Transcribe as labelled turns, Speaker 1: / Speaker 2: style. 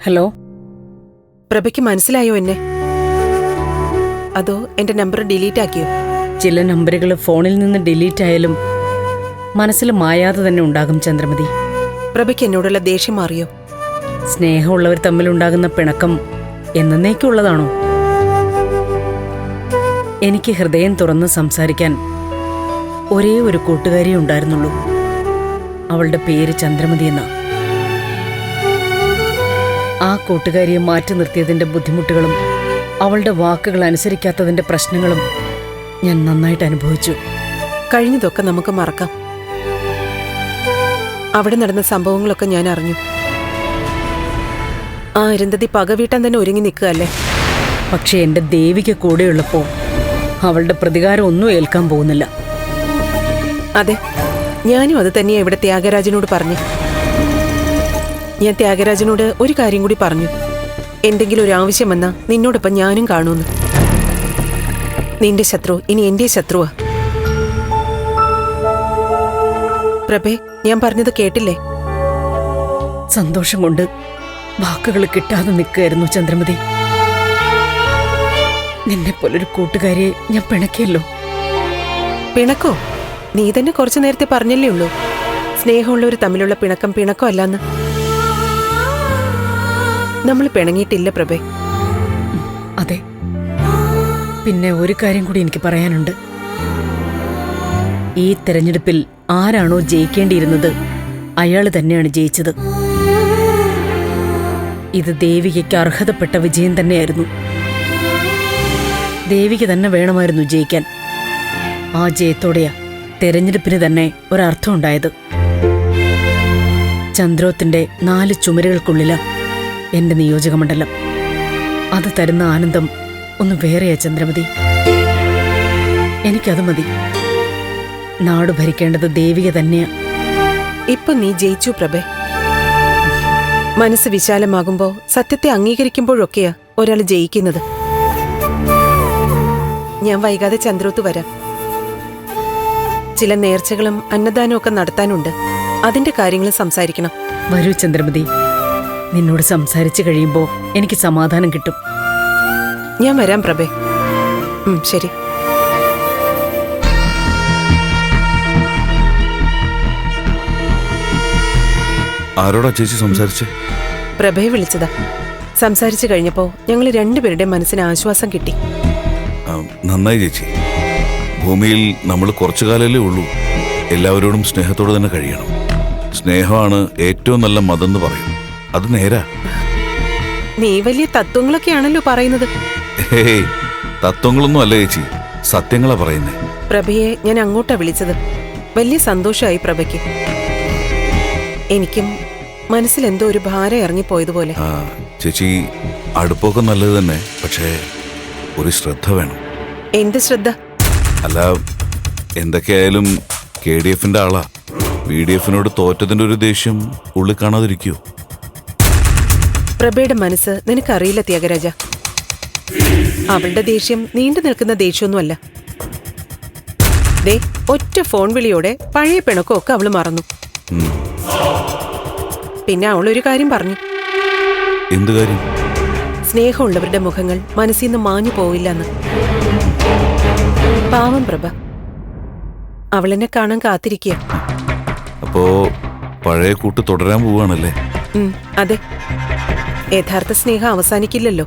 Speaker 1: Hello.
Speaker 2: പ്രഭയ്ക്ക് മനസ്സിലായോ എന്നെ? അതോ എന്റെ നമ്പർ ഡിലീറ്റ് ആക്കിയോ?
Speaker 1: ചില നമ്പറുകൾ ഫോണിൽ നിന്ന് ഡിലീറ്റ് ആയാലും മനസ്സിൽ മായാതെ തന്നെ ഉണ്ടാകും ചന്ദ്രമതി.
Speaker 2: പ്രഭയ്ക്ക് എന്നോടുള്ള ദേഷ്യം മാറിയോ?
Speaker 1: സ്നേഹമുള്ളവർ തമ്മിലുണ്ടാകുന്ന പിണക്കം എന്നേക്കുള്ളതാണോ? എനിക്ക് ഹൃദയം തുറന്ന് സംസാരിക്കാൻ ഒരേ ഒരു കൂട്ടുകാരിയേ ഉണ്ടായിരുന്നുള്ളൂ. അവളുടെ പേര് ചന്ദ്രമതി എന്നാ. ആ കൂട്ടുകാരിയെ മാറ്റി നിർത്തിയതിന്റെ ബുദ്ധിമുട്ടുകളും അവളുടെ വാക്കുകൾ അനുസരിക്കാത്തതിന്റെ പ്രശ്നങ്ങളും ഞാൻ നന്നായിട്ട് അനുഭവിച്ചു.
Speaker 2: കഴിഞ്ഞതൊക്കെ നമുക്ക് മറക്കാം. അവിടെ നടന്ന സംഭവങ്ങളൊക്കെ ഞാൻ അറിഞ്ഞു. ആ അരുന്ധതി പകവീട്ടാൻ തന്നെ ഒരുങ്ങി നിൽക്കുകയല്ലേ?
Speaker 1: പക്ഷെ എന്റെ ദേവിക്ക് കൂടെയുള്ളപ്പോ അവളുടെ പ്രതികാരം ഒന്നും ഏൽക്കാൻ പോകുന്നില്ല.
Speaker 2: അതെ, ഞാനും അത് തന്നെയാ ഇവിടെ ത്യാഗരാജനോട് പറഞ്ഞു. ഞാൻ ത്യാഗരാജനോട് ഒരു കാര്യം കൂടി പറഞ്ഞു. എന്തെങ്കിലും ഒരു ആവശ്യം വന്നാ നിന്നോടൊപ്പം ഞാനും കാണൂന്ന്. നിന്റെ ശത്രു ഇനി എന്റെ ശത്രുവാ. പ്രഭേ, ഞാൻ പറഞ്ഞത് കേട്ടില്ലേ?
Speaker 1: സന്തോഷം കൊണ്ട് വാക്കുകൾ കിട്ടാതെ നിൽക്കുകയായിരുന്നു ചന്ദ്രമതി. നിന്നെ പോലൊരു കൂട്ടുകാരിയെ ഞാൻ പിണക്കിയല്ലോ.
Speaker 2: പിണക്കോ? നീ തന്നെ കുറച്ചു നേരത്തെ പറഞ്ഞല്ലേ ഉള്ളൂ സ്നേഹമുള്ളവർ തമ്മിലുള്ള പിണക്കം പിണക്കോ അല്ലാന്ന്. നമ്മൾ പിണങ്ങിയിട്ടില്ല പ്രഭേ.
Speaker 1: അതെ, പിന്നെ ഒരു കാര്യം കൂടി എനിക്ക് പറയാനുണ്ട്. ഈ തെരഞ്ഞെടുപ്പിൽ ആരാണോ ജയിക്കേണ്ടിയിരുന്നത് അയാൾ തന്നെയാണ് ജയിച്ചത്. ഇത് ദേവികയ്ക്ക് അർഹതപ്പെട്ട വിജയം തന്നെയായിരുന്നു. ദേവിക തന്നെ വേണമായിരുന്നു ജയിക്കാൻ. ആ ജയത്തോടെയാ തെരഞ്ഞെടുപ്പിന് തന്നെ ഒരർത്ഥം ഉണ്ടായത്. ചന്ദ്രോത്തിന്റെ 4 ചുമരുകൾക്കുള്ളില എന്റെ നിയോജകമണ്ഡലം. അത് തരുന്ന ആനന്ദം ഒന്ന് വേറെയാ ചന്ദ്രമതി. എനിക്കത് മതി. നാട് ഭരിക്കേണ്ടത് ദേവിക തന്നെയാ.
Speaker 2: ഇപ്പൊ നീ ജയിച്ചു പ്രഭേ. മനസ്സ് വിശാലമാകുമ്പോ, സത്യത്തെ അംഗീകരിക്കുമ്പോഴൊക്കെയാ ഒരാൾ ജയിക്കുന്നത്. ഞാൻ വൈകാതെ ചന്ദ്രോത്ത് വരാം. ചില നേർച്ചകളും അന്നദാനവും ഒക്കെ നടത്താനുണ്ട്. അതിന്റെ കാര്യങ്ങൾ സംസാരിക്കണം.
Speaker 1: വരൂ ചന്ദ്രമതി. നിന്നോട് സംസാരിച്ചു കഴിയുമ്പോ എനിക്ക് സമാധാനം കിട്ടും.
Speaker 2: ഞാൻ വരാം പ്രഭേ. ശരി.
Speaker 3: ആരോടാ ചേച്ചി സംസാരിച്ചേ?
Speaker 2: പ്രഭയെ വിളിച്ചതാ. സംസാരിച്ചു കഴിഞ്ഞപ്പോ ഞങ്ങൾ രണ്ടുപേരുടെ മനസ്സിന് ആശ്വാസം കിട്ടി.
Speaker 3: നന്നായി ചേച്ചി. ഭൂമിയിൽ നമ്മൾ കുറച്ചു കാലല്ലേ ഉള്ളൂ. എല്ലാവരോടും സ്നേഹത്തോടെ തന്നെ കഴിയണം. സ്നേഹമാണ് ഏറ്റവും നല്ല മതം എന്ന് പറയും. അത് നേരാ.
Speaker 2: നീ വലിയ തത്വങ്ങളൊക്കെയാണല്ലോ പറയുന്നത്.
Speaker 3: തത്വങ്ങളൊന്നും അല്ല ചേച്ചി, സത്യങ്ങളാ പറയുന്നേ.
Speaker 2: പ്രഭയെ ഞാൻ അങ്ങോട്ടാ വിളിച്ചത്. വലിയ സന്തോഷമായി പ്രഭയ്ക്ക്. എനിക്കും മനസ്സിൽ എന്തോ ഒരു ഭാരം ഇറങ്ങിപ്പോയതുപോലെ.
Speaker 3: ചേച്ചി, അടുപ്പൊക്കെ നല്ലത് തന്നെ, പക്ഷേ ഒരു ശ്രദ്ധ വേണം.
Speaker 2: എന്ത് ശ്രദ്ധ?
Speaker 3: അല്ല, എന്തൊക്കെയായാലും KDFന്റെ ആളാ. VDFനോട് തോറ്റതിന്റെ ഒരു ദേഷ്യം ഉള്ളിൽ കാണാതിരിക്കോ?
Speaker 2: പ്രഭയുടെ മനസ്സ് നിനക്കറിയില്ല ത്യാഗരാജ. അവളുടെ ദേഷ്യം നീണ്ടു നിൽക്കുന്ന ദേഷ്യമൊന്നുമല്ല. ദേ, ഒറ്റ ഫോൺ വിളിയോടെ പഴയ പിണക്കമൊക്കെ അവള് മറന്നു. പിന്നെ അവളൊരു കാര്യം പറഞ്ഞു.
Speaker 3: എന്ത് കാര്യം?
Speaker 2: സ്നേഹമുള്ളവരുടെ മുഖങ്ങൾ മനസ്സിൽ നിന്ന് മാഞ്ഞു പോവില്ലെന്ന്. പാവം പ്രഭ. അവളെന്നെ കാണാൻ കാത്തിരിക്കുക.
Speaker 3: അപ്പോ പഴയ കൂട്ട് തുടരാൻ പോവാണല്ലേ?
Speaker 2: അതെ. യഥാർത്ഥ സ്നേഹം അവസാനിക്കില്ലല്ലോ.